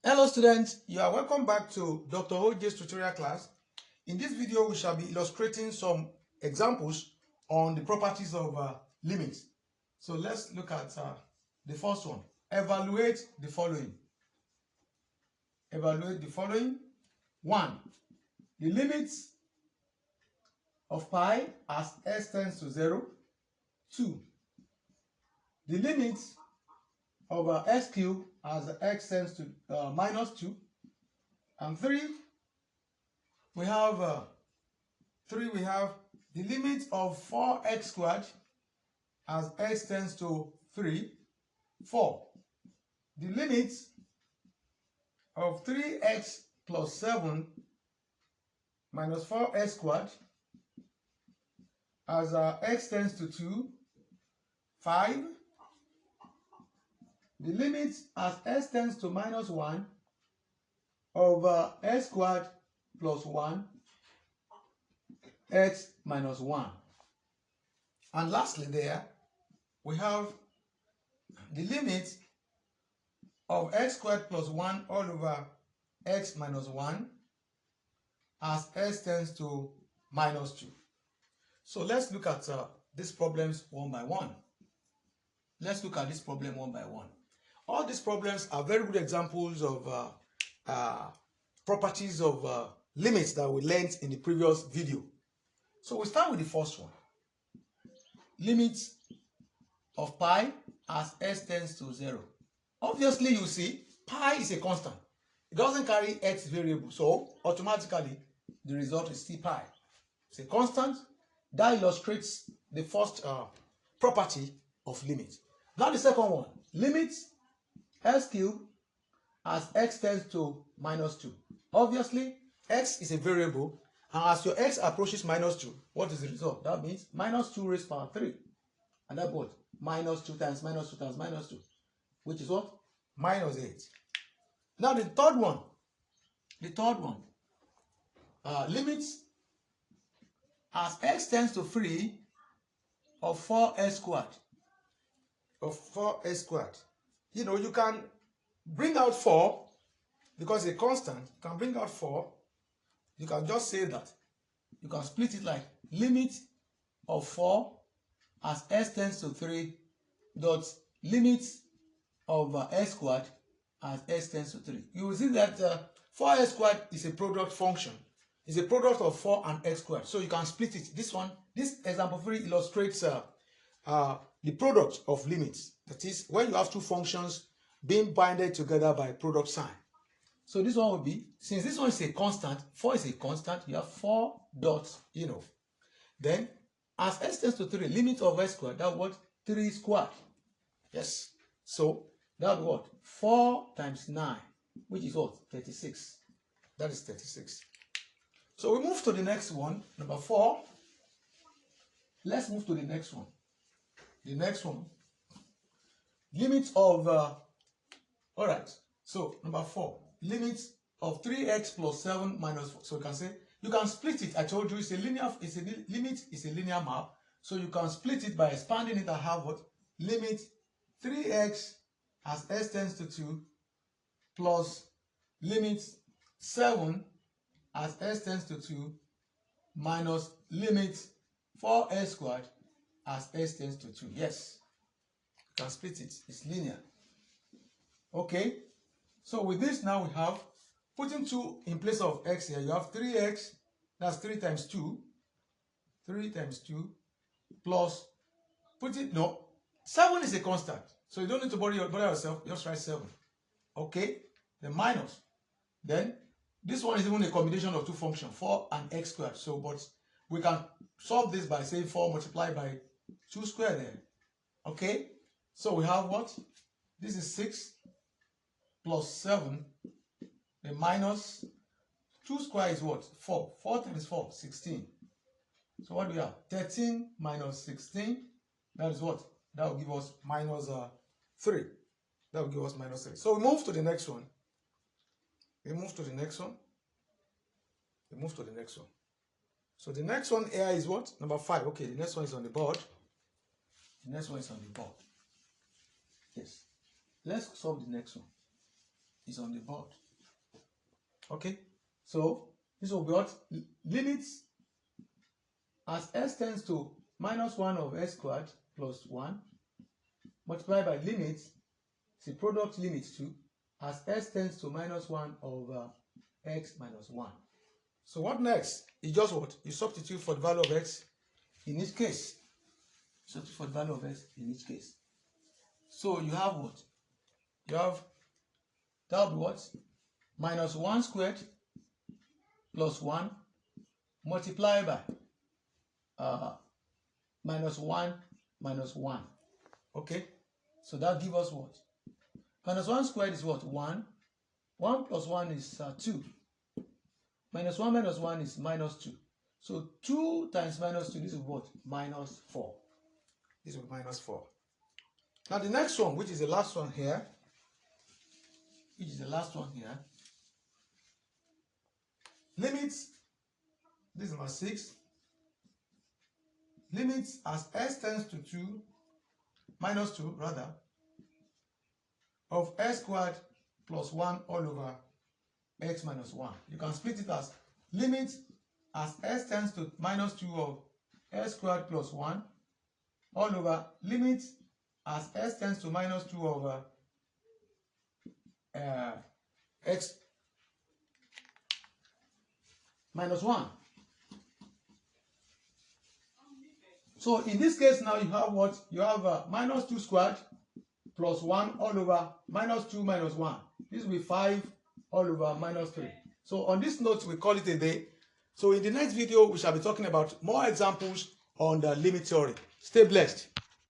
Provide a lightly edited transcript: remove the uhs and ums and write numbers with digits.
Hello students, you are welcome back to Dr. Oj's tutorial class. In this video, we shall be illustrating some examples on the properties of limits. So let's look at the first one. Evaluate the following. Evaluate the following. 1. The limits of pi as s tends to 0. 2. The limits of s cubed as x tends to minus 2. And 3. We have the limit of 4x squared as x tends to 3. 4. The limit of 3x plus 7 minus 4x squared as x tends to 2. 5. The limit as s tends to minus 1 of x squared plus 1 x minus 1. And lastly there, we have the limit of x squared plus 1 all over x minus 1 as s tends to minus 2. So let's look at these problems one by one. Let's look at this problem one by one. All these problems are very good examples of properties of limits that we learned in the previous video. So we start with the first one. Limit of pi as s tends to 0. Obviously, you see, pi is a constant. It doesn't carry x variable, so automatically the result is still pi. It's a constant. That illustrates the first property of limit. Now the second one, limit s cubed as x tends to minus 2. Obviously, x is a variable, and as your x approaches minus 2, what is the result? That means minus 2 raised to power 3. And that what? Minus 2 times minus 2 times minus 2, which is what? Minus 8. Now the third one, limit as x tends to 3 of 4s squared. You know, you can bring out 4 because a constant can bring out 4. You can just say that. You can split it like limit of 4 as s tends to 3 dot limit of s squared as s tends to 3. You will see that 4s squared is a product function. It's a product of 4 and x squared. So you can split it. This example 3 illustrates the product of limits. That is, when you have two functions being bounded together by product sign. So this one will be, since this one is a constant, 4 is a constant, you have 4 dots, Then, as s tends to 3, limit of s squared, that what? 3 squared. Yes. So, that what? 4 times 9, which is what? 36. That is 36. So, we move to the next one, number 4. Let's move to the next one. The next one, limit of, all right. So, number 4. Limit of 3x plus 7 minus 4. So you can say, you can split it. I told you limit is a linear map. So you can split it by expanding it and have what? Limit 3x as s tends to 2 plus limit 7 as s tends to 2 minus limit 4s squared as s tends to 2. Yes, you can split it. It's linear. Okay. So with this now we have, putting 2 in place of x here, you have 3x, that's 3 times 2, 3 times 2, plus, 7 is a constant, so you don't need to bother yourself, just write 7, okay, then minus, then this one is even a combination of two functions, 4 and x squared, so, but we can solve this by saying 4 multiplied by 2 squared there, okay, so we have what, this is 6, plus 7, then minus 2 squared is what? 4. 4 times 4, 16. So what do we have? 13 minus 16. That is what? That will give us minus 3. That will give us minus 3. So we move to the next one. So the next one here is what? Number 5. Okay, the next one is on the board. Yes. Let's solve the next one. is on the board. Okay, so this will be what? Limits as s tends to minus 1 of s squared plus 1 multiplied by limits, the product limits to as s tends to minus 1 over x minus 1. So what next? You just what? You substitute for the value of x in each case. Substitute for the value of x in each case. So you have what? You have, that will be what? Minus 1 squared plus 1 multiplied by minus 1 minus 1. Okay? So that gives us what? Minus 1 squared is what? 1. 1 plus 1 is 2. Minus 1 minus 1 is minus 2. So 2 times minus 2, this is what? Minus 4. This will be minus 4. Now the next one, which is the last one here, limits, this is number 6, limits as s tends to 2, minus 2 rather, of s squared plus 1 all over x minus 1. You can split it as limit as s tends to minus 2 of s squared plus 1 all over limit as s tends to minus 2 over x minus 1. So in this case now you have what? You have minus 2 squared plus 1 all over minus 2 minus 1. This will be 5 all over minus 3. So on this note, we call it a day. So in the next video, we shall be talking about more examples on the limit theory. Stay blessed.